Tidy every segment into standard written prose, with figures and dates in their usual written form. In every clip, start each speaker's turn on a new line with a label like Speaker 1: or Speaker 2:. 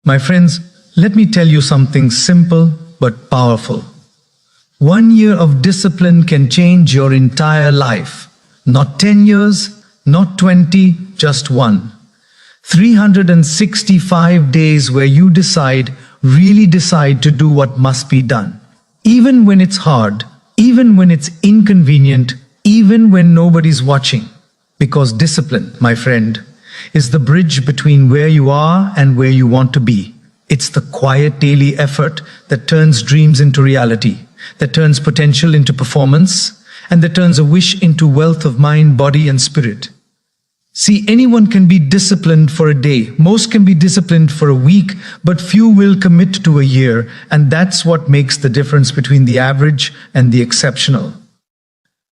Speaker 1: My friends, let me tell you something simple but powerful. 1 year of discipline can change your entire life. Not 10 years, not 20, just one. 365 days where you really decide to do what must be done. Even when it's hard, even when it's inconvenient, even when nobody's watching. Because discipline, my friend, is the bridge between where you are and where you want to be. It's the quiet daily effort that turns dreams into reality, that turns potential into performance, and that turns a wish into wealth of mind, body, and spirit. See, anyone can be disciplined for a day. Most can be disciplined for a week, but few will commit to a year, and that's what makes the difference between the average and the exceptional.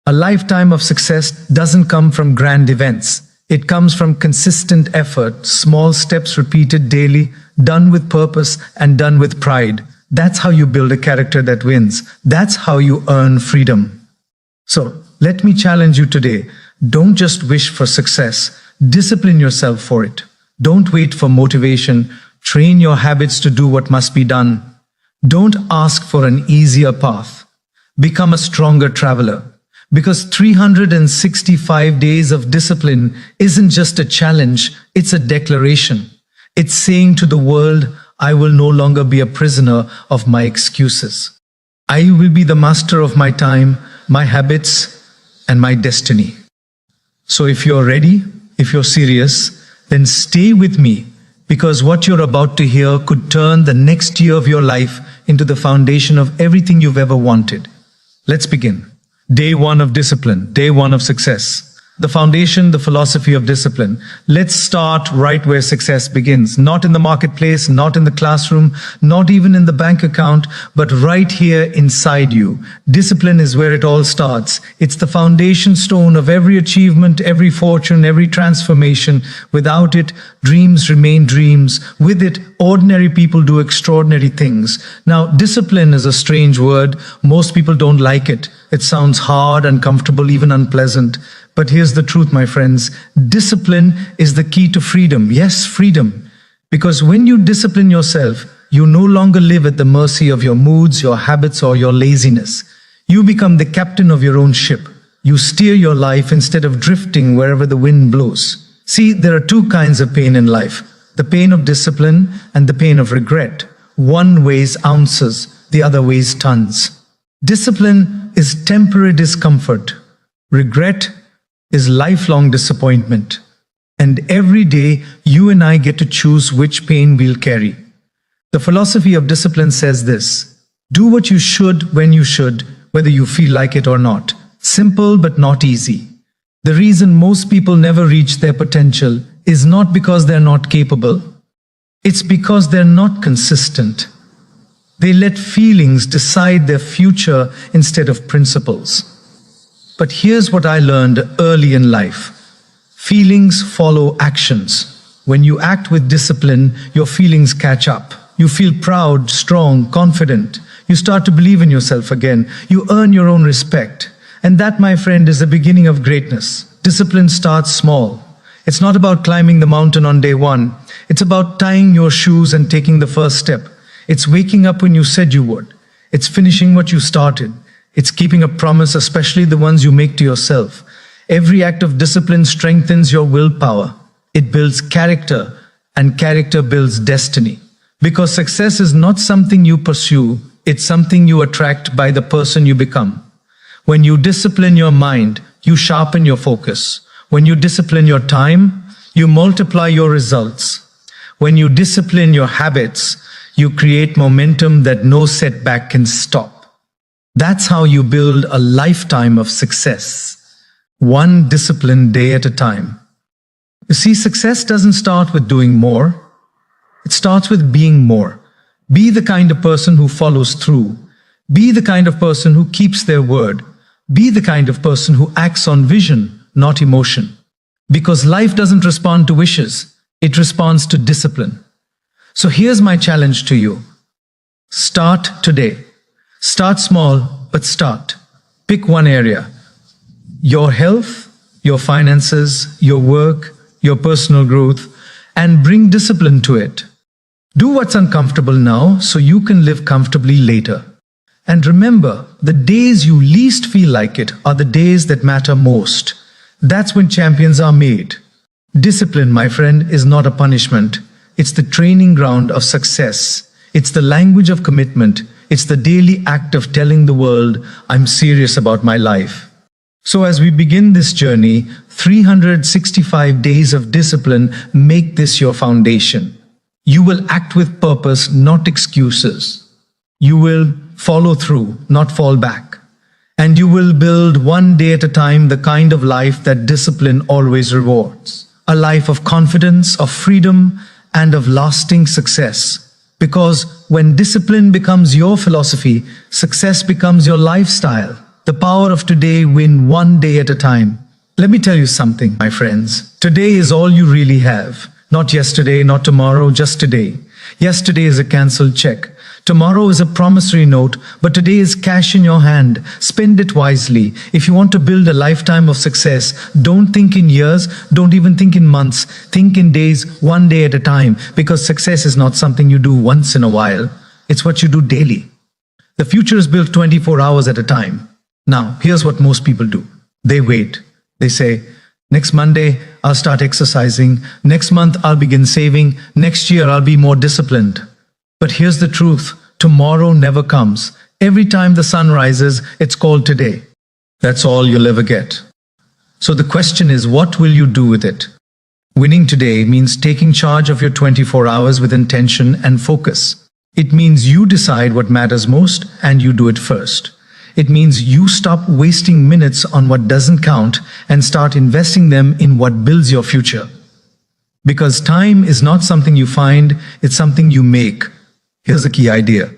Speaker 1: A lifetime of success doesn't come from grand events. It comes from consistent effort, small steps repeated daily, done with purpose and done with pride. That's how you build a character that wins. That's how you earn freedom. So, let me challenge you today. Don't just wish for success. Discipline yourself for it. Don't wait for motivation. Train your habits to do what must be done. Don't ask for an easier path. Become a stronger traveler. Because 365 days of discipline isn't just a challenge, it's a declaration. It's saying to the world, I will no longer be a prisoner of my excuses. I will be the master of my time, my habits, and my destiny. So if you're ready, if you're serious, then stay with me, because what you're about to hear could turn the next year of your life into the foundation of everything you've ever wanted. Let's begin. Day 1 of discipline, day 1 of success. The foundation, the philosophy of discipline. Let's start right where success begins. Not in the marketplace, not in the classroom, not even in the bank account, but right here inside you. Discipline is where it all starts. It's the foundation stone of every achievement, every fortune, every transformation. Without it, dreams remain dreams. With it, ordinary people do extraordinary things. Now, discipline is a strange word. Most people don't like it. It sounds hard, uncomfortable, even unpleasant. But here's the truth, my friends. Discipline is the key to freedom. Yes, freedom. Because when you discipline yourself, you no longer live at the mercy of your moods, your habits, or your laziness. You become the captain of your own ship. You steer your life instead of drifting wherever the wind blows. See, there are two kinds of pain in life. The pain of discipline and the pain of regret. One weighs ounces, the other weighs tons. Discipline is temporary discomfort. Regret is lifelong disappointment. And every day, you and I get to choose which pain we'll carry. The philosophy of discipline says this: do what you should when you should, whether you feel like it or not. Simple but not easy. The reason most people never reach their potential is not because they're not capable. It's because they're not consistent. They let feelings decide their future instead of principles. But here's what I learned early in life. Feelings follow actions. When you act with discipline, your feelings catch up. You feel proud, strong, confident. You start to believe in yourself again. You earn your own respect. And that, my friend, is the beginning of greatness. Discipline starts small. It's not about climbing the mountain on day 1. It's about tying your shoes and taking the first step. It's waking up when you said you would. It's finishing what you started. It's keeping a promise, especially the ones you make to yourself. Every act of discipline strengthens your willpower. It builds character, and character builds destiny. Because success is not something you pursue, it's something you attract by the person you become. When you discipline your mind, you sharpen your focus. When you discipline your time, you multiply your results. When you discipline your habits, you create momentum that no setback can stop. That's how you build a lifetime of success, one disciplined day at a time. You see, success doesn't start with doing more. It starts with being more. Be the kind of person who follows through. Be the kind of person who keeps their word. Be the kind of person who acts on vision, not emotion. Because life doesn't respond to wishes. It responds to discipline. So here's my challenge to you. Start today. Start small, but start. Pick one area. Your health, your finances, your work, your personal growth, and bring discipline to it. Do what's uncomfortable now so you can live comfortably later. And remember, the days you least feel like it are the days that matter most. That's when champions are made. Discipline, my friend, is not a punishment. It's the training ground of success. It's the language of commitment. It's the daily act of telling the world, I'm serious about my life. So as we begin this journey, 365 days of discipline, make this your foundation. You will act with purpose, not excuses. You will follow through, not fall back. And you will build one day at a time the kind of life that discipline always rewards. A life of confidence, of freedom, and of lasting success. Because when discipline becomes your philosophy, success becomes your lifestyle. The power of today, win one day at a time. Let me tell you something, my friends. Today is all you really have. Not yesterday, not tomorrow, just today. Yesterday is a cancelled check. Tomorrow is a promissory note, but today is cash in your hand. Spend it wisely. If you want to build a lifetime of success, don't think in years, don't even think in months. Think in days, one day at a time, because success is not something you do once in a while. It's what you do daily. The future is built 24 hours at a time. Now, here's what most people do. They wait. They say, next Monday, I'll start exercising. Next month, I'll begin saving. Next year, I'll be more disciplined. But here's the truth. Tomorrow never comes. Every time the sun rises, it's called today. That's all you'll ever get. So the question is, what will you do with it? Winning today means taking charge of your 24 hours with intention and focus. It means you decide what matters most and you do it first. It means you stop wasting minutes on what doesn't count and start investing them in what builds your future. Because time is not something you find, it's something you make. Here's a key idea.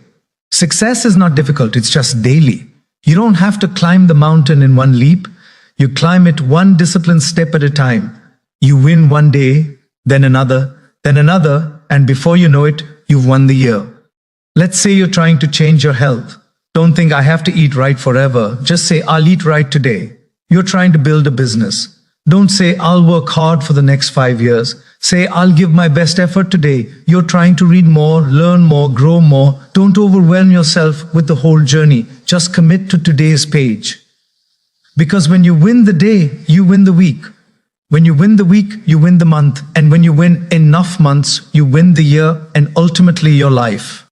Speaker 1: Success is not difficult, it's just daily. You don't have to climb the mountain in one leap. You climb it one disciplined step at a time. You win one day, then another, and before you know it, you've won the year. Let's say you're trying to change your health. Don't think I have to eat right forever. Just say, I'll eat right today. You're trying to build a business. Don't say, I'll work hard for the next 5 years. Say, I'll give my best effort today. You're trying to read more, learn more, grow more. Don't overwhelm yourself with the whole journey. Just commit to today's page. Because when you win the day, you win the week. When you win the week, you win the month. And when you win enough months, you win the year and ultimately your life.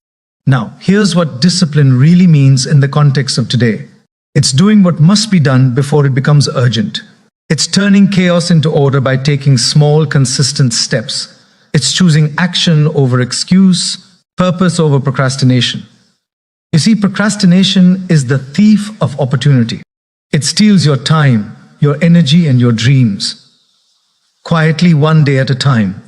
Speaker 1: Now, here's what discipline really means in the context of today. It's doing what must be done before it becomes urgent. It's turning chaos into order by taking small, consistent steps. It's choosing action over excuse, purpose over procrastination. You see, procrastination is the thief of opportunity. It steals your time, your energy, and your dreams. Quietly, one day at a time.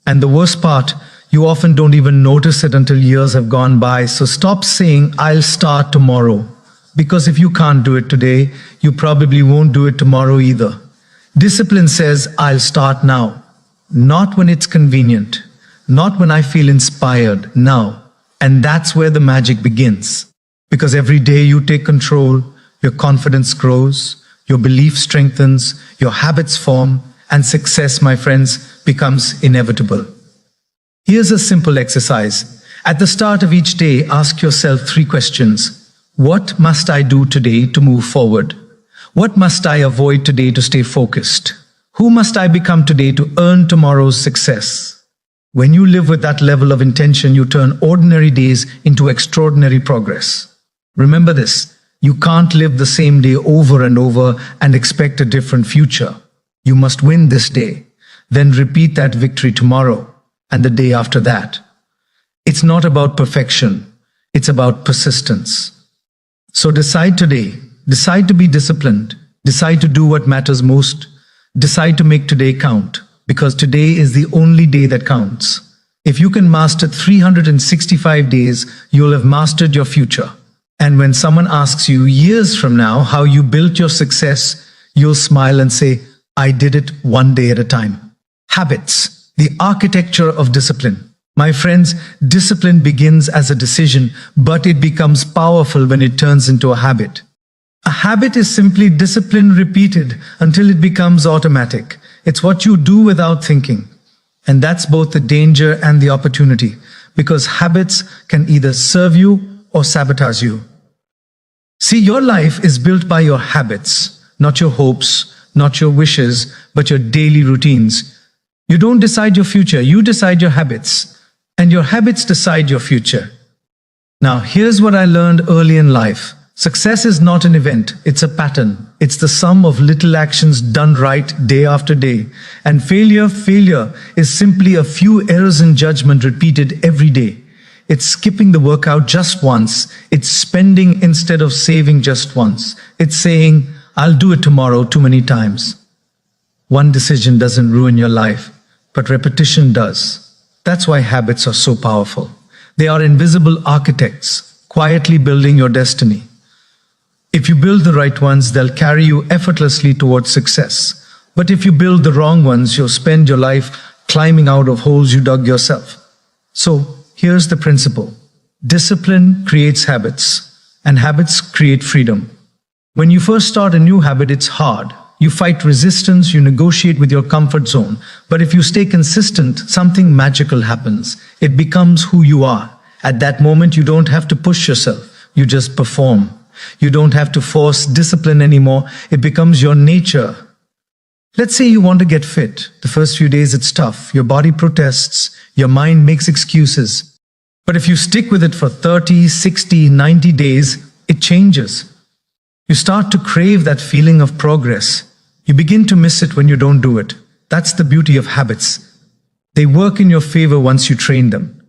Speaker 1: And the worst part, you often don't even notice it until years have gone by. So stop saying, I'll start tomorrow. Because if you can't do it today, you probably won't do it tomorrow either. Discipline says, I'll start now. Not when it's convenient. Not when I feel inspired. Now. And that's where the magic begins. Because every day you take control, your confidence grows, your belief strengthens, your habits form, and success, my friends, becomes inevitable. Here's a simple exercise. At the start of each day, ask yourself 3 questions. What must I do today to move forward? What must I avoid today to stay focused? Who must I become today to earn tomorrow's success? When you live with that level of intention, you turn ordinary days into extraordinary progress. Remember this, you can't live the same day over and over and expect a different future. You must win this day, then repeat that victory tomorrow and the day after that. It's not about perfection, it's about persistence. So decide today, decide to be disciplined, decide to do what matters most, decide to make today count, because today is the only day that counts. If you can master 365 days, you'll have mastered your future. And when someone asks you years from now how you built your success, you'll smile and say, I did it one day at a time. Habits, the architecture of discipline. My friends, discipline begins as a decision, but it becomes powerful when it turns into a habit. A habit is simply discipline repeated until it becomes automatic. It's what you do without thinking. And that's both the danger and the opportunity. because habits can either serve you or sabotage you. See, your life is built by your habits, not your hopes, not your wishes, but your daily routines. You don't decide your future, you decide your habits, and your habits decide your future. Now, here's what I learned early in life. Success is not an event, it's a pattern. It's the sum of little actions done right day after day. And failure is simply a few errors in judgment repeated every day. It's skipping the workout just once. It's spending instead of saving just once. It's saying, I'll do it tomorrow too many times. One decision doesn't ruin your life, but repetition does. That's why habits are so powerful. They are invisible architects, quietly building your destiny. If you build the right ones, they'll carry you effortlessly towards success. But if you build the wrong ones, you'll spend your life climbing out of holes you dug yourself. So, here's the principle. Discipline creates habits, and habits create freedom. When you first start a new habit, it's hard. You fight resistance, you negotiate with your comfort zone. But if you stay consistent, something magical happens. It becomes who you are. At that moment, you don't have to push yourself. You just perform. You don't have to force discipline anymore. It becomes your nature. Let's say you want to get fit. The first few days it's tough. Your body protests. Your mind makes excuses. But if you stick with it for 30, 60, 90 days, it changes. You start to crave that feeling of progress. You begin to miss it when you don't do it. That's the beauty of habits. They work in your favor once you train them.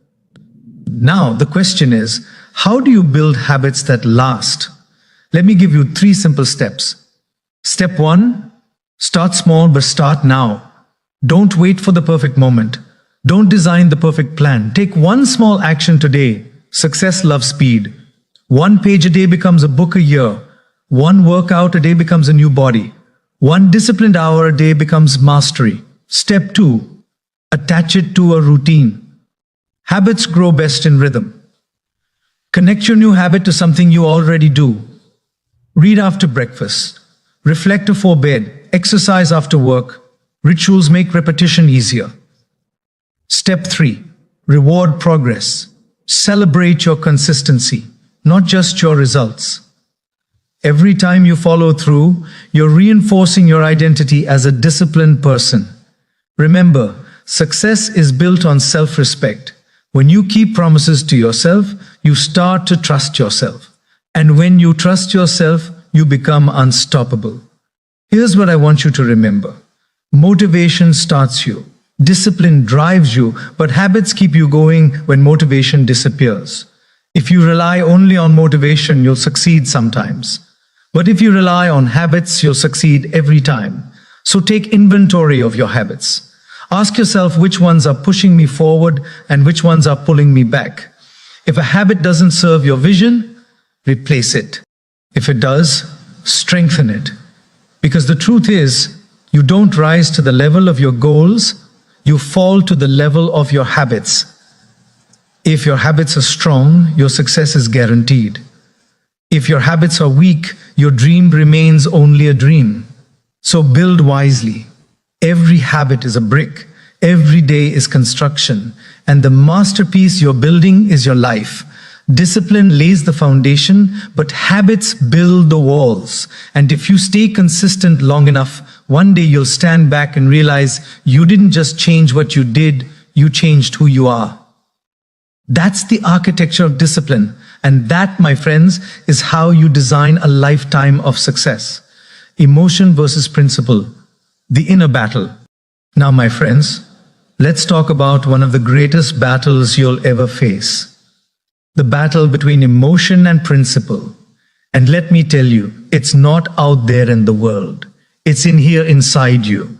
Speaker 1: Now, the question is, how do you build habits that last? Let me give you 3 simple steps. Step 1, start small but start now. Don't wait for the perfect moment. Don't design the perfect plan. Take one small action today. Success loves speed. 1 page a day becomes a book a year. 1 workout a day becomes a new body. 1 disciplined hour a day becomes mastery. Step 2, attach it to a routine. Habits grow best in rhythm. Connect your new habit to something you already do. Read after breakfast. Reflect before bed. Exercise after work. Rituals make repetition easier. Step 3. Reward progress. Celebrate your consistency, not just your results. Every time you follow through, you're reinforcing your identity as a disciplined person. Remember, success is built on self-respect. When you keep promises to yourself, you start to trust yourself. And when you trust yourself, you become unstoppable. Here's what I want you to remember. Motivation starts you. Discipline drives you, but habits keep you going when motivation disappears. If you rely only on motivation, you'll succeed sometimes. But if you rely on habits, you'll succeed every time. So take inventory of your habits. Ask yourself which ones are pushing me forward and which ones are pulling me back. If a habit doesn't serve your vision, replace it. If it does, strengthen it. Because the truth is, you don't rise to the level of your goals, you fall to the level of your habits. If your habits are strong, your success is guaranteed. If your habits are weak, your dream remains only a dream. So build wisely. Every habit is a brick. Every day is construction. And the masterpiece you're building is your life. Discipline lays the foundation, but habits build the walls. And if you stay consistent long enough, one day you'll stand back and realize you didn't just change what you did, you changed who you are. That's the architecture of discipline. And that, my friends, is how you design a lifetime of success. Emotion versus principle, the inner battle. Now, my friends, let's talk about one of the greatest battles you'll ever face. The battle between emotion and principle. And let me tell you, it's not out there in the world. It's in here inside you.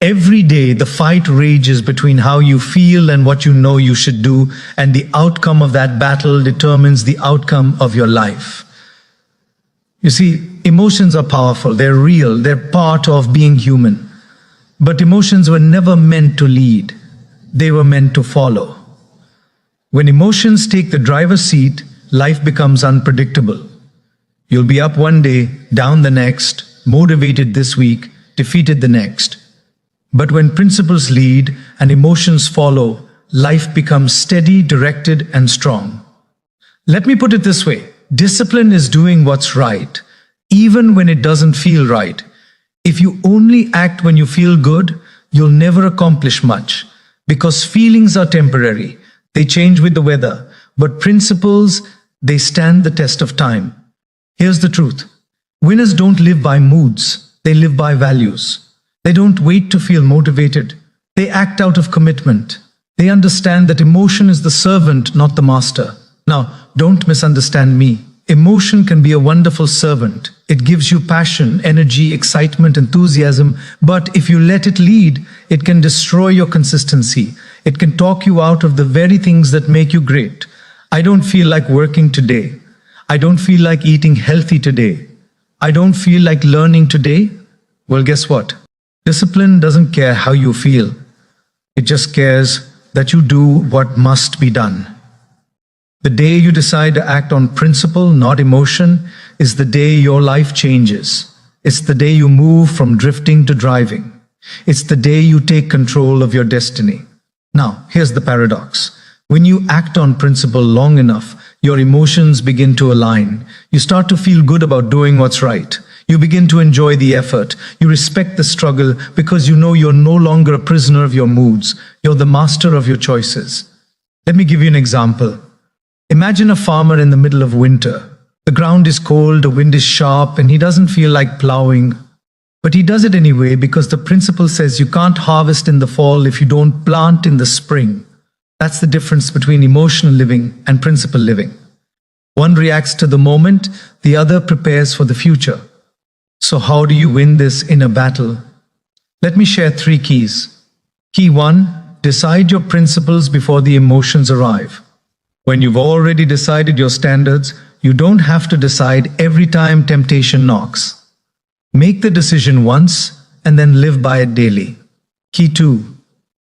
Speaker 1: Every day, the fight rages between how you feel and what you know you should do, and the outcome of that battle determines the outcome of your life. You see, emotions are powerful, they're real, they're part of being human. But emotions were never meant to lead, they were meant to follow. When emotions take the driver's seat, life becomes unpredictable. You'll be up one day, down the next, motivated this week, defeated the next. But when principles lead and emotions follow, life becomes steady, directed, and strong. Let me put it this way. Discipline is doing what's right, even when it doesn't feel right. If you only act when you feel good, you'll never accomplish much, because feelings are temporary. They change with the weather, but principles, they stand the test of time. Here's the truth. Winners don't live by moods, they live by values. They don't wait to feel motivated. They act out of commitment. They understand that emotion is the servant, not the master. Now, don't misunderstand me. Emotion can be a wonderful servant. It gives you passion, energy, excitement, enthusiasm. But if you let it lead, it can destroy your consistency. It can talk you out of the very things that make you great. I don't feel like working today. I don't feel like eating healthy today. I don't feel like learning today. Well, guess what? Discipline doesn't care how you feel. It just cares that you do what must be done. The day you decide to act on principle, not emotion, is the day your life changes. It's the day you move from drifting to driving. It's the day you take control of your destiny. Now, here's the paradox. When you act on principle long enough, your emotions begin to align. You start to feel good about doing what's right. You begin to enjoy the effort. You respect the struggle because you know you're no longer a prisoner of your moods. You're the master of your choices. Let me give you an example. Imagine a farmer in the middle of winter. The ground is cold, the wind is sharp, and he doesn't feel like plowing. But he does it anyway because the principle says you can't harvest in the fall if you don't plant in the spring. That's the difference between emotional living and principle living. One reacts to the moment, the other prepares for the future. So how do you win this inner battle? Let me share 3 keys. Key 1, decide your principles before the emotions arrive. When you've already decided your standards, you don't have to decide every time temptation knocks. Make the decision once and then live by it daily. Key 2,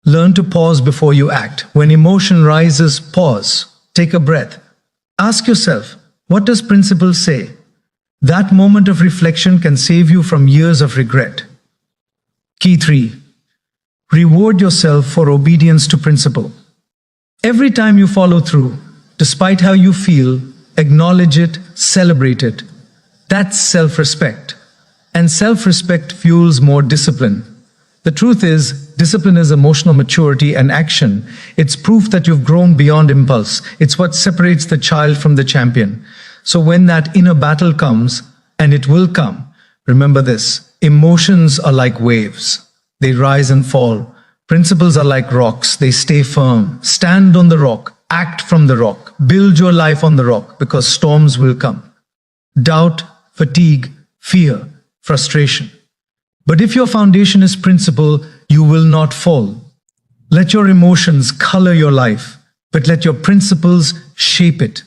Speaker 1: learn to pause before you act. When emotion rises, pause. Take a breath. Ask yourself, what does principle say? That moment of reflection can save you from years of regret. Key 3, reward yourself for obedience to principle. Every time you follow through, despite how you feel, acknowledge it, celebrate it. That's self-respect. And self-respect fuels more discipline. The truth is, discipline is emotional maturity and action. It's proof that you've grown beyond impulse. It's what separates the child from the champion. So when that inner battle comes, and it will come, remember this: emotions are like waves. They rise and fall. Principles are like rocks. They stay firm. Stand on the rock. Act from the rock. Build your life on the rock, because storms will come. Doubt, fatigue, fear, frustration. But if your foundation is principle, you will not fall. Let your emotions color your life, but let your principles shape it.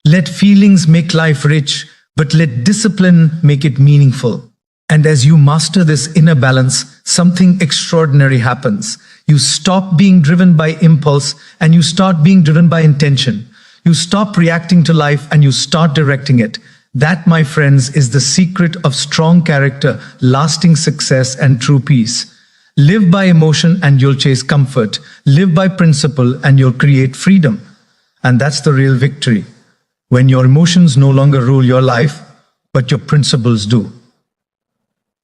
Speaker 1: Let feelings make life rich, but let discipline make it meaningful. And as you master this inner balance, something extraordinary happens. You stop being driven by impulse and you start being driven by intention. You stop reacting to life and you start directing it. That, my friends, is the secret of strong character, lasting success, and true peace. Live by emotion and you'll chase comfort. Live by principle and you'll create freedom. And that's the real victory. When your emotions no longer rule your life, but your principles do.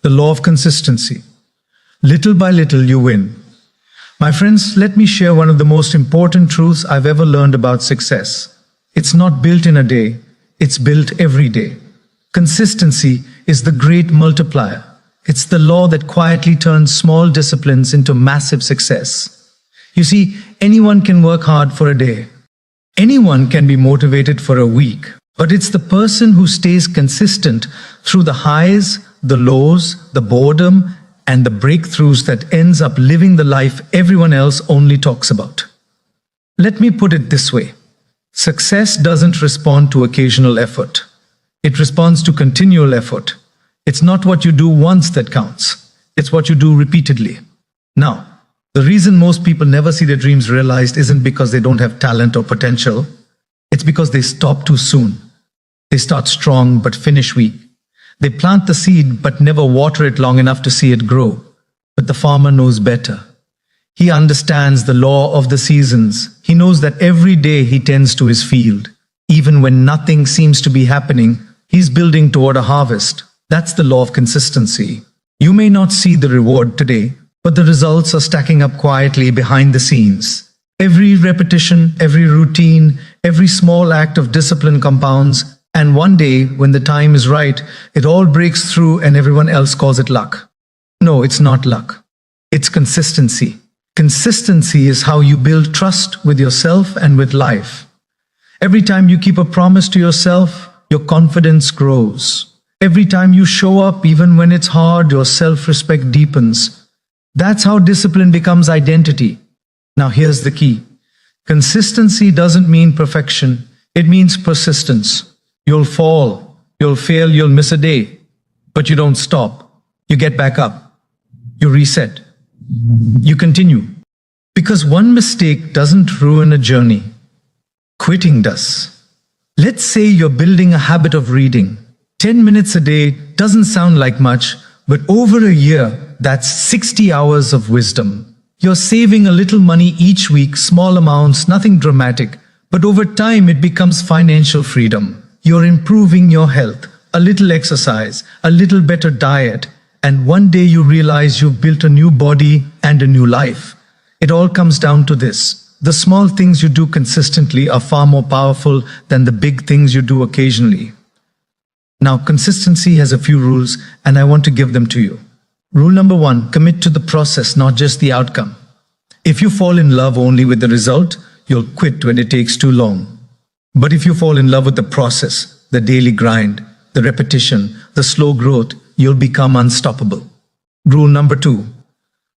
Speaker 1: The law of consistency. Little by little you win. My friends, let me share one of the most important truths I've ever learned about success. It's not built in a day, it's built every day. Consistency is the great multiplier. It's the law that quietly turns small disciplines into massive success. You see, anyone can work hard for a day. Anyone can be motivated for a week. But it's the person who stays consistent through the highs, the lows, the boredom, and the breakthroughs that ends up living the life everyone else only talks about. Let me put it this way. Success doesn't respond to occasional effort. It responds to continual effort. It's not what you do once that counts. It's what you do repeatedly. Now, the reason most people never see their dreams realized isn't because they don't have talent or potential. It's because they stop too soon. They start strong but finish weak. They plant the seed but never water it long enough to see it grow. But the farmer knows better. He understands the law of the seasons. He knows that every day he tends to his field. Even when nothing seems to be happening, he's building toward a harvest. That's the law of consistency. You may not see the reward today, but the results are stacking up quietly behind the scenes. Every repetition, every routine, every small act of discipline compounds, and one day, when the time is right, it all breaks through and everyone else calls it luck. No, it's not luck. It's consistency. Consistency is how you build trust with yourself and with life. Every time you keep a promise to yourself, your confidence grows. Every time you show up, even when it's hard, your self-respect deepens. That's how discipline becomes identity. Now here's the key. Consistency doesn't mean perfection. It means persistence. You'll fall, you'll fail, you'll miss a day. But you don't stop. You get back up. You reset. You continue. Because one mistake doesn't ruin a journey. Quitting does. Let's say you're building a habit of reading. 10 minutes a day doesn't sound like much, but over a year, that's 60 hours of wisdom. You're saving a little money each week, small amounts, nothing dramatic, but over time it becomes financial freedom. You're improving your health, a little exercise, a little better diet, and one day you realize you've built a new body and a new life. It all comes down to this. The small things you do consistently are far more powerful than the big things you do occasionally. Now, consistency has a few rules, and I want to give them to you. Rule number 1, commit to the process, not just the outcome. If you fall in love only with the result, you'll quit when it takes too long. But if you fall in love with the process, the daily grind, the repetition, the slow growth, you'll become unstoppable. Rule number 2,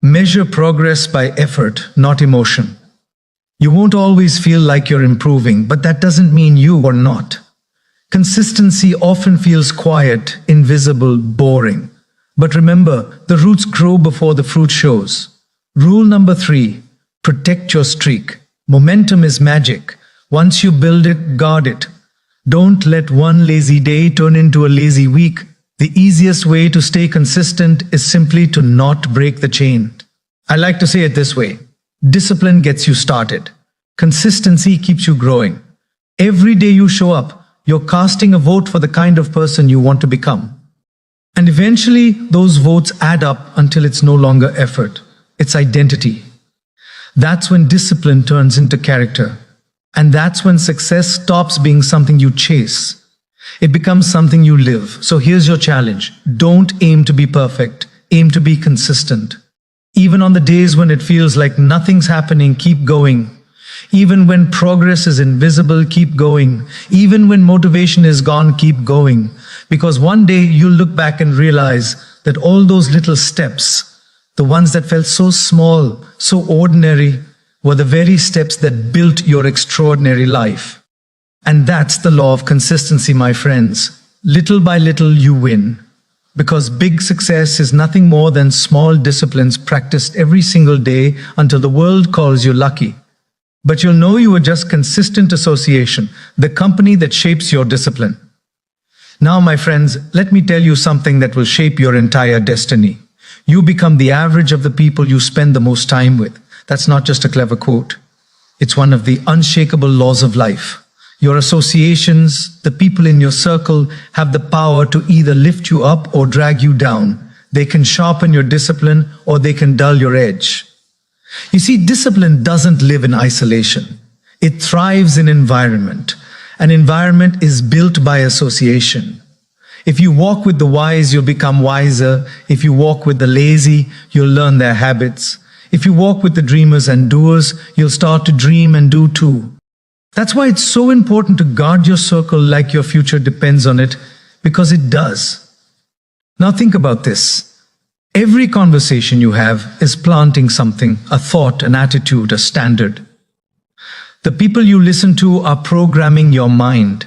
Speaker 1: measure progress by effort, not emotion. You won't always feel like you're improving, but that doesn't mean you are not. Consistency often feels quiet, invisible, boring. But remember, the roots grow before the fruit shows. Rule number 3, protect your streak. Momentum is magic. Once you build it, guard it. Don't let one lazy day turn into a lazy week. The easiest way to stay consistent is simply to not break the chain. I like to say it this way. Discipline gets you started. Consistency keeps you growing. Every day you show up, you're casting a vote for the kind of person you want to become. And eventually, those votes add up until it's no longer effort. It's identity. That's when discipline turns into character. And that's when success stops being something you chase. It becomes something you live. So here's your challenge. Don't aim to be perfect. Aim to be consistent. Even on the days when it feels like nothing's happening, keep going. Even when progress is invisible, keep going. Even when motivation is gone, keep going. Because one day you'll look back and realize that all those little steps, the ones that felt so small, so ordinary, were the very steps that built your extraordinary life. And that's the law of consistency, my friends. Little by little you win. Because big success is nothing more than small disciplines practiced every single day until the world calls you lucky. But you'll know you were just consistent association, the company that shapes your discipline. Now, my friends, let me tell you something that will shape your entire destiny. You become the average of the people you spend the most time with. That's not just a clever quote. It's one of the unshakable laws of life. Your associations, the people in your circle, have the power to either lift you up or drag you down. They can sharpen your discipline or they can dull your edge. You see, discipline doesn't live in isolation. It thrives in environment. An environment is built by association. If you walk with the wise, you'll become wiser. If you walk with the lazy, you'll learn their habits. If you walk with the dreamers and doers, you'll start to dream and do too. That's why it's so important to guard your circle like your future depends on it, because it does. Now think about this. Every conversation you have is planting something, a thought, an attitude, a standard. The people you listen to are programming your mind.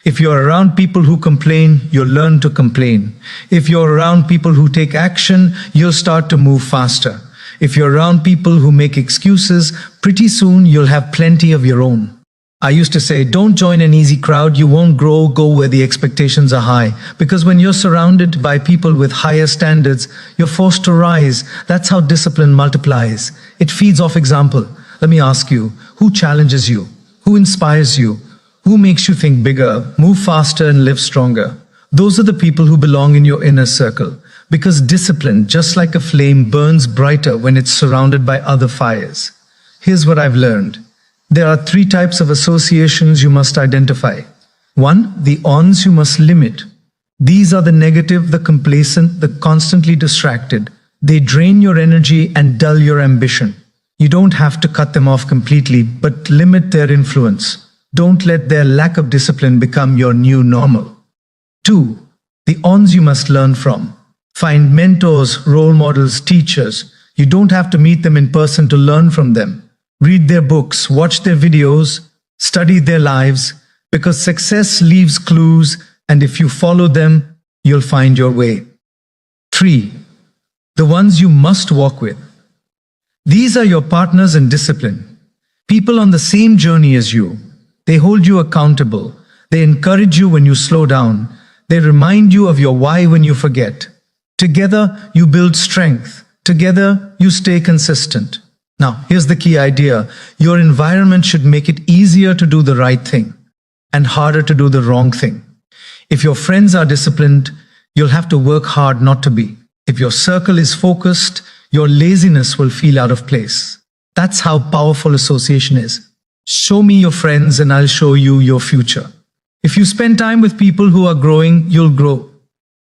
Speaker 1: If you're around people who complain, you'll learn to complain. If you're around people who take action, you'll start to move faster. If you're around people who make excuses, pretty soon you'll have plenty of your own. I used to say, don't join an easy crowd, you won't grow, go where the expectations are high. Because when you're surrounded by people with higher standards, you're forced to rise. That's how discipline multiplies. It feeds off example. Let me ask you, who challenges you? Who inspires you? Who makes you think bigger, move faster, and live stronger? Those are the people who belong in your inner circle. Because discipline, just like a flame, burns brighter when it's surrounded by other fires. Here's what I've learned. There are 3 types of associations you must identify. 1, the ons you must limit. These are the negative, the complacent, the constantly distracted. They drain your energy and dull your ambition. You don't have to cut them off completely, but limit their influence. Don't let their lack of discipline become your new normal. 2, the ons you must learn from. Find mentors, role models, teachers. You don't have to meet them in person to learn from them. Read their books, watch their videos, study their lives, because success leaves clues, and if you follow them, you'll find your way. 3, the ones you must walk with. These are your partners in discipline. People on the same journey as you. They hold you accountable. They encourage you when you slow down. They remind you of your why when you forget. Together, you build strength. Together, you stay consistent. Now, here's the key idea. Your environment should make it easier to do the right thing and harder to do the wrong thing. If your friends are disciplined, you'll have to work hard not to be. If your circle is focused, your laziness will feel out of place. That's how powerful association is. Show me your friends and I'll show you your future. If you spend time with people who are growing, you'll grow.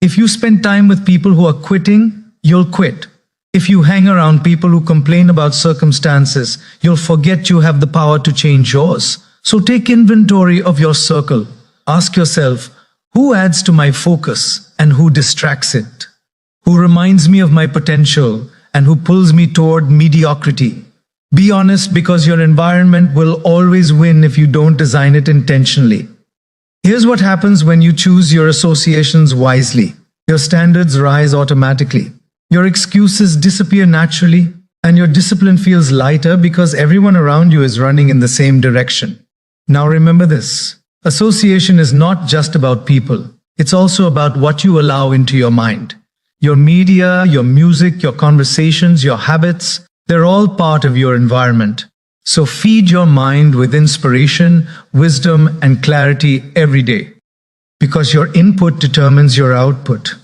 Speaker 1: If you spend time with people who are quitting, you'll quit. If you hang around people who complain about circumstances, you'll forget you have the power to change yours. So take inventory of your circle. Ask yourself, who adds to my focus and who distracts it? Who reminds me of my potential and who pulls me toward mediocrity? Be honest, because your environment will always win if you don't design it intentionally. Here's what happens when you choose your associations wisely. Your standards rise automatically. Your excuses disappear naturally, and your discipline feels lighter because everyone around you is running in the same direction. Now remember this. Association is not just about people. It's also about what you allow into your mind. Your media, your music, your conversations, your habits, they're all part of your environment. So feed your mind with inspiration, wisdom, and clarity every day. Because your input determines your output.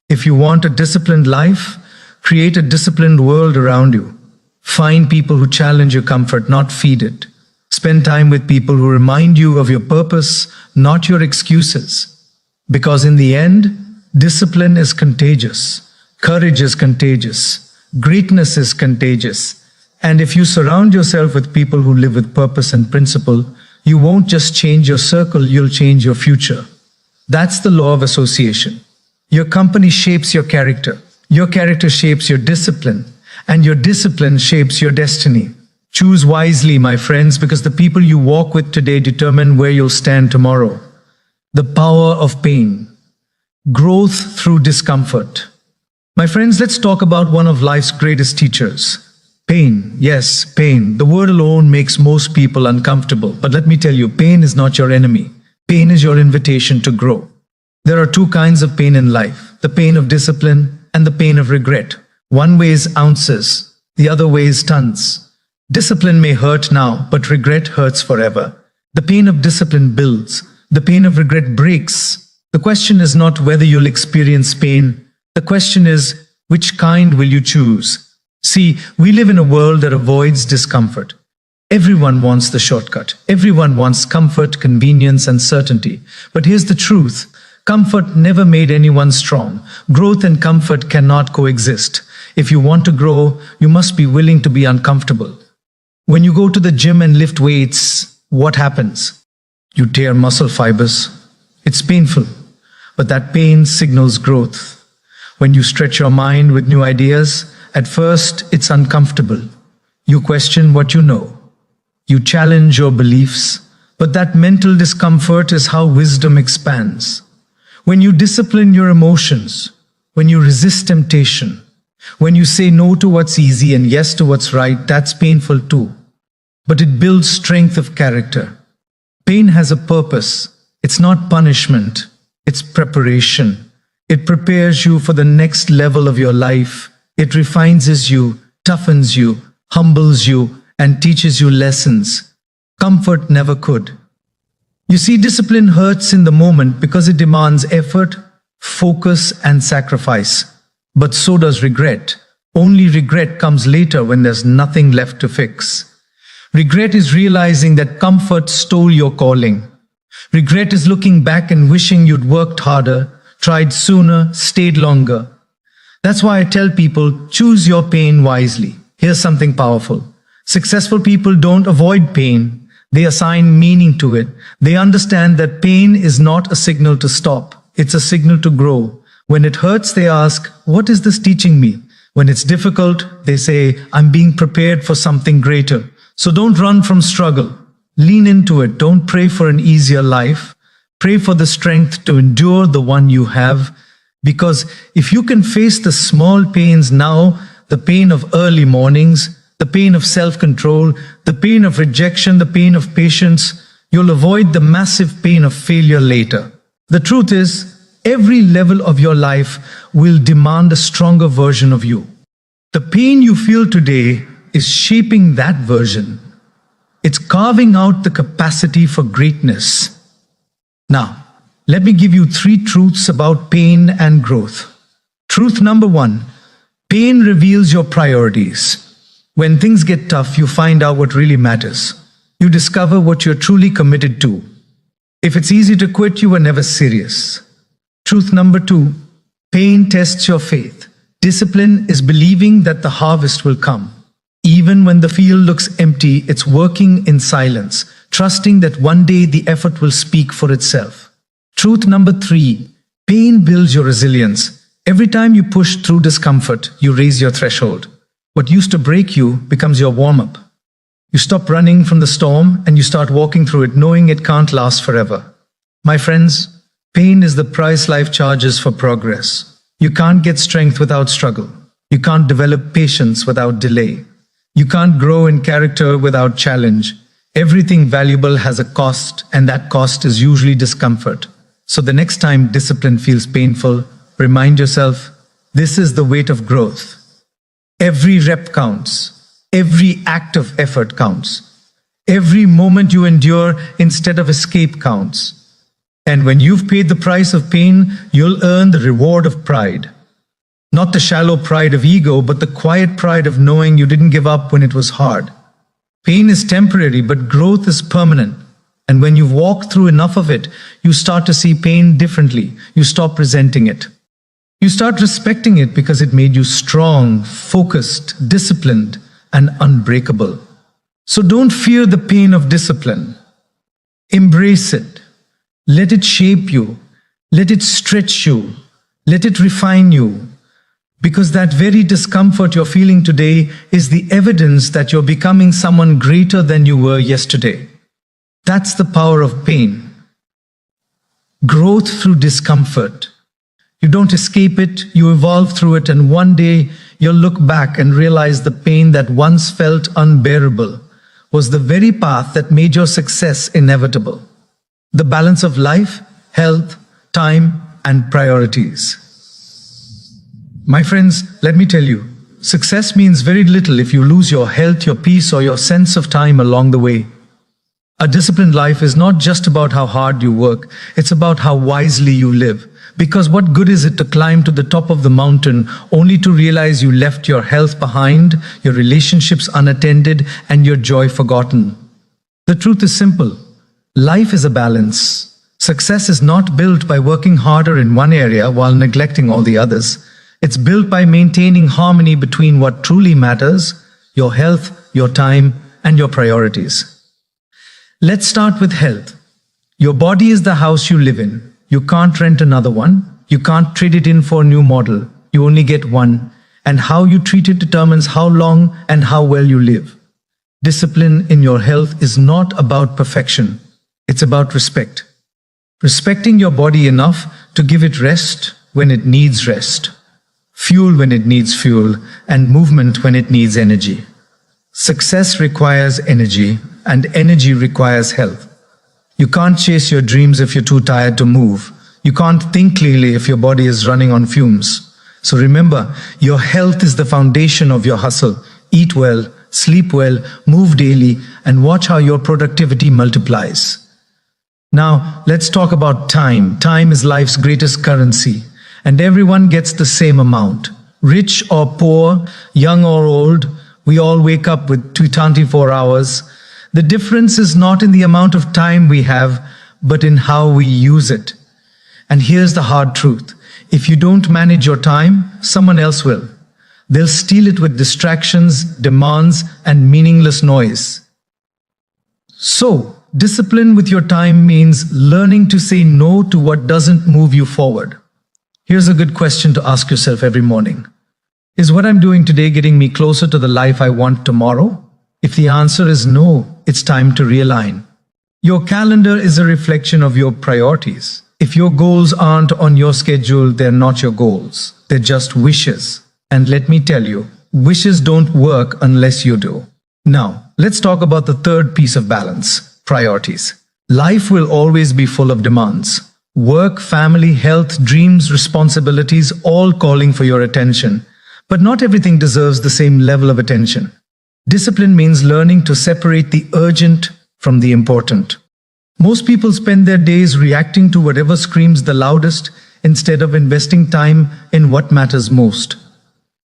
Speaker 1: If you want a disciplined life, create a disciplined world around you. Find people who challenge your comfort, not feed it. Spend time with people who remind you of your purpose, not your excuses. Because in the end, discipline is contagious. Courage is contagious. Greatness is contagious. And if you surround yourself with people who live with purpose and principle, you won't just change your circle, you'll change your future. That's the law of association. Your company shapes your character shapes your discipline, and your discipline shapes your destiny. Choose wisely, my friends, because the people you walk with today determine where you'll stand tomorrow. The power of pain. Growth through discomfort. My friends, let's talk about one of life's greatest teachers. Pain. Yes, pain. The word alone makes most people uncomfortable. But let me tell you, pain is not your enemy. Pain is your invitation to grow. There are 2 kinds of pain in life, the pain of discipline and the pain of regret. One weighs ounces, the other weighs tons. Discipline may hurt now, but regret hurts forever. The pain of discipline builds, the pain of regret breaks. The question is not whether you'll experience pain, the question is, which kind will you choose? See, we live in a world that avoids discomfort. Everyone wants the shortcut. Everyone wants comfort, convenience, and certainty. But here's the truth. Comfort never made anyone strong. Growth and comfort cannot coexist. If you want to grow, you must be willing to be uncomfortable. When you go to the gym and lift weights, what happens? You tear muscle fibers. It's painful, but that pain signals growth. When you stretch your mind with new ideas, at first it's uncomfortable. You question what you know. You challenge your beliefs, but that mental discomfort is how wisdom expands. When you discipline your emotions, when you resist temptation, when you say no to what's easy and yes to what's right, that's painful too. But it builds strength of character. Pain has a purpose. It's not punishment. It's preparation. It prepares you for the next level of your life. It refines you, toughens you, humbles you, and teaches you lessons comfort never could. You see, discipline hurts in the moment because it demands effort, focus, and sacrifice. But so does regret. Only regret comes later when there's nothing left to fix. Regret is realizing that comfort stole your calling. Regret is looking back and wishing you'd worked harder, tried sooner, stayed longer. That's why I tell people, choose your pain wisely. Here's something powerful. Successful people don't avoid pain. They assign meaning to it. They understand that pain is not a signal to stop. It's a signal to grow. When it hurts, they ask, what is this teaching me? When it's difficult, they say, I'm being prepared for something greater. So don't run from struggle. Lean into it. Don't pray for an easier life. Pray for the strength to endure the one you have. Because if you can face the small pains now, the pain of early mornings, the pain of self-control, the pain of rejection, the pain of patience, you'll avoid the massive pain of failure later. The truth is, every level of your life will demand a stronger version of you. The pain you feel today is shaping that version. It's carving out the capacity for greatness. Now, let me give you 3 truths about pain and growth. Truth number 1, pain reveals your priorities. When things get tough, you find out what really matters. You discover what you're truly committed to. If it's easy to quit, you were never serious. Truth number 2, pain tests your faith. Discipline is believing that the harvest will come. Even when the field looks empty, it's working in silence, trusting that one day the effort will speak for itself. Truth number 3, pain builds your resilience. Every time you push through discomfort, you raise your threshold. What used to break you becomes your warm-up. You stop running from the storm and you start walking through it, knowing it can't last forever. My friends, pain is the price life charges for progress. You can't get strength without struggle. You can't develop patience without delay. You can't grow in character without challenge. Everything valuable has a cost, and that cost is usually discomfort. So the next time discipline feels painful, remind yourself, this is the weight of growth. Every rep counts. Every act of effort counts. Every moment you endure instead of escape counts. And when you've paid the price of pain, you'll earn the reward of pride. Not the shallow pride of ego, but the quiet pride of knowing you didn't give up when it was hard. Pain is temporary, but growth is permanent. And when you've walked through enough of it, you start to see pain differently. You stop resenting it. You start respecting it because it made you strong, focused, disciplined, and unbreakable. So don't fear the pain of discipline. Embrace it. Let it shape you. Let it stretch you. Let it refine you. Because that very discomfort you're feeling today is the evidence that you're becoming someone greater than you were yesterday. That's the power of pain. Growth through discomfort. You don't escape it, you evolve through it, and one day you'll look back and realize the pain that once felt unbearable was the very path that made your success inevitable. The balance of life, health, time, and priorities. My friends, let me tell you, success means very little if you lose your health, your peace, or your sense of time along the way. A disciplined life is not just about how hard you work, it's about how wisely you live. Because what good is it to climb to the top of the mountain only to realize you left your health behind, your relationships unattended, and your joy forgotten? The truth is simple. Life is a balance. Success is not built by working harder in one area while neglecting all the others. It's built by maintaining harmony between what truly matters, your health, your time, and your priorities. Let's start with health. Your body is the house you live in. You can't rent another one. You can't trade it in for a new model. You only get one. And how you treat it determines how long and how well you live. Discipline in your health is not about perfection. It's about respect. Respecting your body enough to give it rest when it needs rest, fuel when it needs fuel, and movement when it needs energy. Success requires energy, and energy requires health. You can't chase your dreams if you're too tired to move. You can't think clearly if your body is running on fumes. So remember, your health is the foundation of your hustle. Eat well, sleep well, move daily, and watch how your productivity multiplies. Now, let's talk about time. Time is life's greatest currency, and everyone gets the same amount. Rich or poor, young or old, we all wake up with 24 hours. The difference is not in the amount of time we have, but in how we use it. And here's the hard truth. If you don't manage your time, someone else will. They'll steal it with distractions, demands, and meaningless noise. So, discipline with your time means learning to say no to what doesn't move you forward. Here's a good question to ask yourself every morning. Is what I'm doing today getting me closer to the life I want tomorrow? If the answer is no, it's time to realign. Your calendar is a reflection of your priorities. If your goals aren't on your schedule, they're not your goals. They're just wishes. And let me tell you, wishes don't work unless you do. Now, let's talk about the third piece of balance: priorities. Life will always be full of demands. Work, family, health, dreams, responsibilities, all calling for your attention. But not everything deserves the same level of attention. Discipline means learning to separate the urgent from the important. Most people spend their days reacting to whatever screams the loudest instead of investing time in what matters most.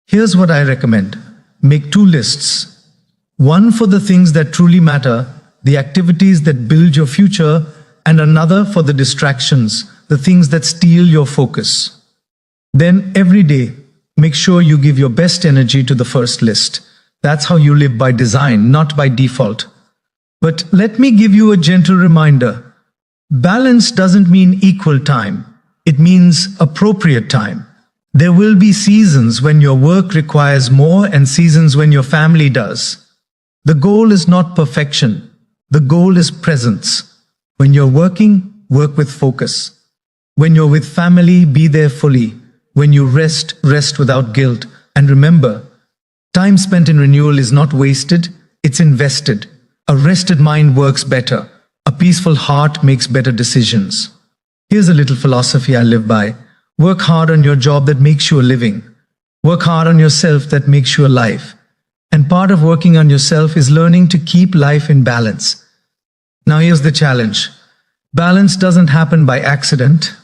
Speaker 1: Here's what I recommend. Make 2 lists. One for the things that truly matter, the activities that build your future, and another for the distractions, the things that steal your focus. Then every day, make sure you give your best energy to the first list. That's how you live by design, not by default. But let me give you a gentle reminder. Balance doesn't mean equal time. It means appropriate time. There will be seasons when your work requires more and seasons when your family does. The goal is not perfection. The goal is presence. When you're working, work with focus. When you're with family, be there fully. When you rest, rest without guilt. And remember, time spent in renewal is not wasted, it's invested. A rested mind works better. A peaceful heart makes better decisions. Here's a little philosophy I live by. Work hard on your job that makes you a living. Work hard on yourself that makes you alive. And part of working on yourself is learning to keep life in balance. Now here's the challenge. Balance doesn't happen by accident.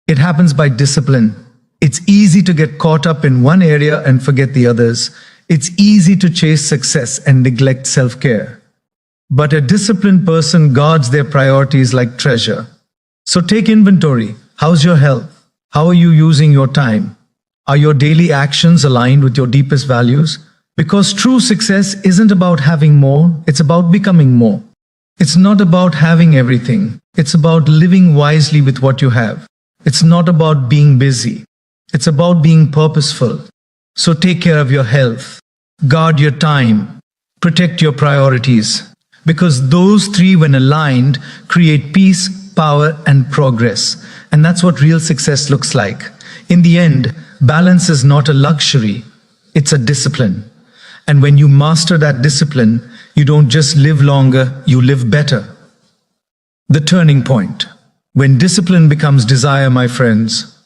Speaker 1: It happens by discipline. It's easy to get caught up in one area and forget the others. It's easy to chase success and neglect self-care. But a disciplined person guards their priorities like treasure. So take inventory. How's your health? How are you using your time? Are your daily actions aligned with your deepest values? Because true success isn't about having more, it's about becoming more. It's not about having everything. It's about living wisely with what you have. It's not about being busy. It's about being purposeful. So take care of your health. Guard your time. Protect your priorities. Because those 3, when aligned, create peace, power, and progress. And that's what real success looks like. In the end, balance is not a luxury. It's a discipline. And when you master that discipline, you don't just live longer, you live better. The turning point. When discipline becomes desire, my friends,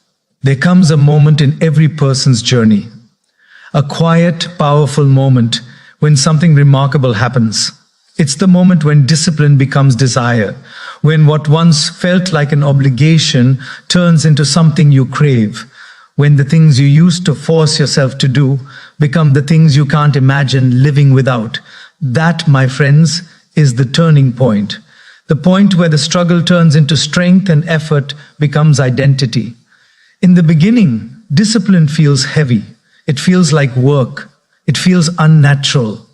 Speaker 1: there comes a moment in every person's journey. A quiet, powerful moment when something remarkable happens. It's the moment when discipline becomes desire, when what once felt like an obligation turns into something you crave, when the things you used to force yourself to do become the things you can't imagine living without. That, my friends, is the turning point. The point where the struggle turns into strength and effort becomes identity. In the beginning, discipline feels heavy. It feels like work. It feels unnatural.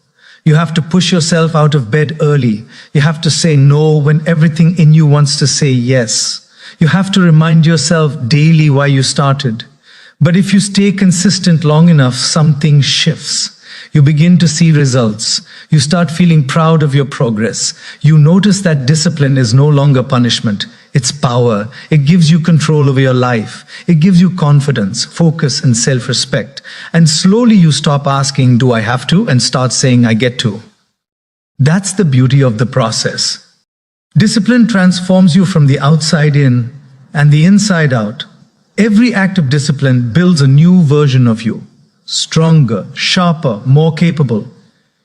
Speaker 1: You have to push yourself out of bed early. You have to say no when everything in you wants to say yes. You have to remind yourself daily why you started. But if you stay consistent long enough, something shifts. You begin to see results. You start feeling proud of your progress. You notice that discipline is no longer punishment. It's power. It gives you control over your life. It gives you confidence, focus, and self-respect. And slowly you stop asking, do I have to? And start saying, I get to. That's the beauty of the process. Discipline transforms you from the outside in and the inside out. Every act of discipline builds a new version of you. Stronger, sharper, more capable.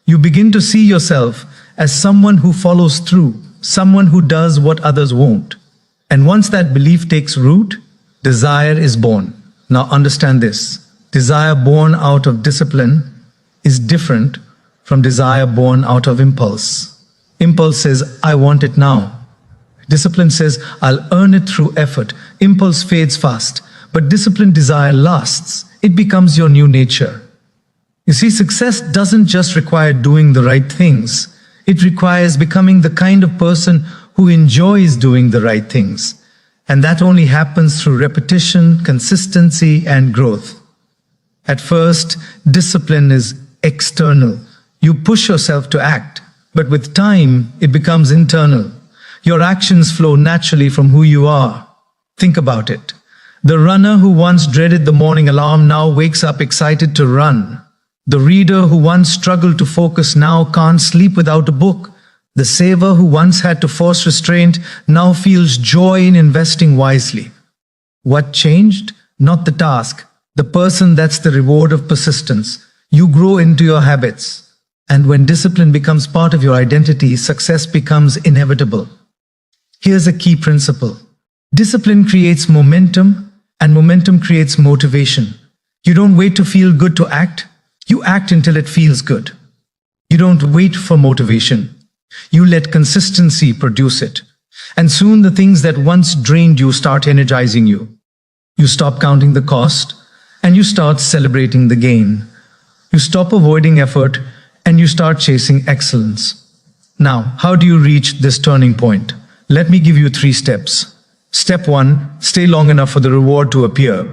Speaker 1: You begin to see yourself as someone who follows through, someone who does what others won't. And once that belief takes root, desire is born. Now understand this. Desire born out of discipline is different from desire born out of impulse. Impulse says, I want it now. Discipline says, I'll earn it through effort. Impulse fades fast, but disciplined desire lasts. It becomes your new nature. You see, success doesn't just require doing the right things. It requires becoming the kind of person who enjoys doing the right things. And that only happens through repetition, consistency, and growth. At first, discipline is external. You push yourself to act, but with time, it becomes internal. Your actions flow naturally from who you are. Think about it. The runner who once dreaded the morning alarm now wakes up excited to run. The reader who once struggled to focus now can't sleep without a book. The saver who once had to force restraint now feels joy in investing wisely. What changed? Not the task. The person. That's the reward of persistence. You grow into your habits. And when discipline becomes part of your identity, success becomes inevitable. Here's a key principle. Discipline creates momentum, and momentum creates motivation. You don't wait to feel good to act. You act until it feels good. You don't wait for motivation. You let consistency produce it. And soon the things that once drained you start energizing you. You stop counting the cost, and you start celebrating the gain. You stop avoiding effort, and you start chasing excellence. Now, how do you reach this turning point? Let me give you 3 steps. Step 1, stay long enough for the reward to appear.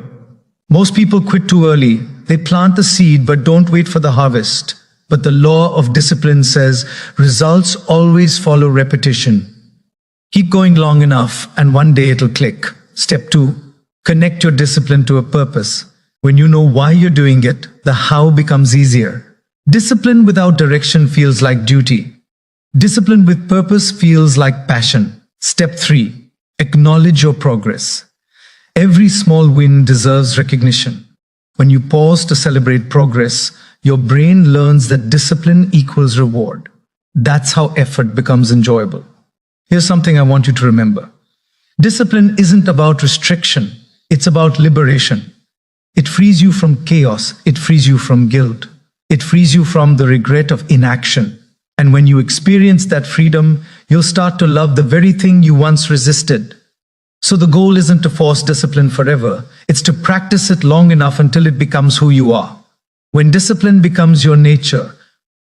Speaker 1: Most people quit too early. They plant the seed but don't wait for the harvest. But the law of discipline says results always follow repetition. Keep going long enough and one day it'll click. Step 2, connect your discipline to a purpose. When you know why you're doing it, the how becomes easier. Discipline without direction feels like duty. Discipline with purpose feels like passion. Step 3, acknowledge your progress. Every small win deserves recognition. When you pause to celebrate progress, your brain learns that discipline equals reward. That's how effort becomes enjoyable. Here's something I want you to remember. Discipline isn't about restriction, it's about liberation. It frees you from chaos, it frees you from guilt, it frees you from the regret of inaction. And when you experience that freedom, you'll start to love the very thing you once resisted. So the goal isn't to force discipline forever, it's to practice it long enough until it becomes who you are. When discipline becomes your nature,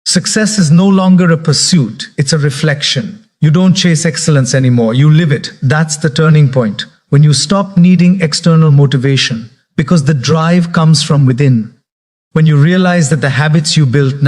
Speaker 1: success is no longer a pursuit, it's a reflection. You don't chase excellence anymore, you live it. That's the turning point. When you stop needing external motivation, because the drive comes from within. When you realize that the habits you built now